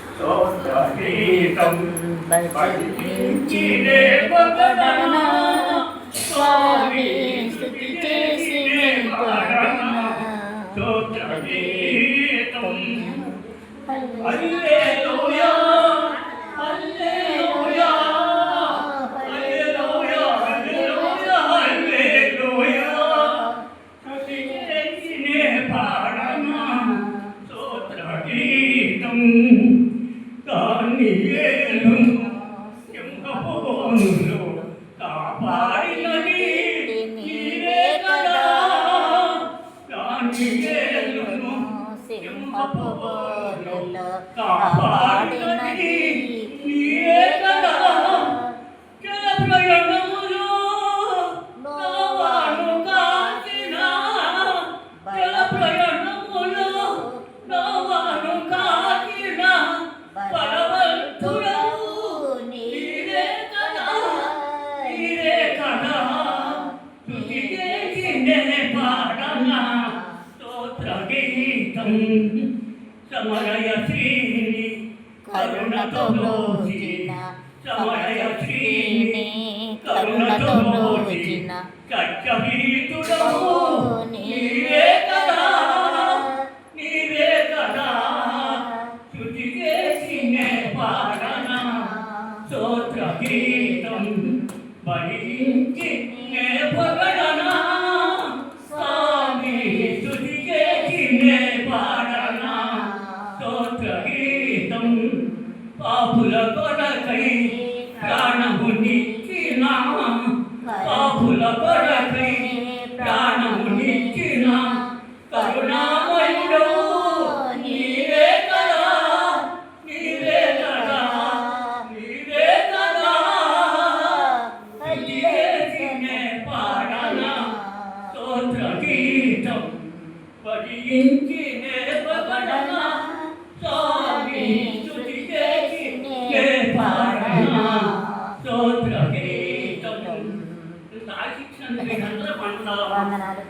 స్తోత్రగీతం భజించినే భగవానా స్వామి స్తుతి చేసి పాడనా స్తోత్రగీతం హల్లెలూయా హల్లెలూయా హల్లెలూయా హల్లెలూయా హల్లెలూయా స్తుతి చేసి పాడనా స్తోత్రగీతం దానియేలు సింహపులో కాపాడినది నీవే కదా దానియేలును సింహపులో కాపాడినది నీవే కదా జల ప్రయాణములో నావాను కాచిన జల ప్రయాణములో నావాను కాచిన బలవంతుడవు నీవే కదా నీవే కదా స్తుతి చేసినే పాడనా స్తోత్రగీతం సమరయశ్రీని కరుణతో బ్రోచిన సమరయశ్రీని కరుణతో బ్రోచిన కచ్చవీతుడవు నీవే కదా నీవే కదా స్తుతి చేసినే పాడనా స్తోత్రగీతం భజించినే భగవానా స్వామి స్తుతి చేసినే పాడనా స్తోత్రగీతం పాపుల కొరకై ప్రాణమునిచ్చిన పాపుల కొరకై ప్రాణమునిచ్చిన కరుణామయుడు నీవే కదా నీవే కదా నీవే కదా స్తుతి చేసినే పాడనా స్తోత్రగీతం భజించినే భగవానా స్వామి స్తుతి చేసినే పాడనా స్తోత్రగీతం సాయి శిక్షణ అందరూ పండుగ వందనాలు.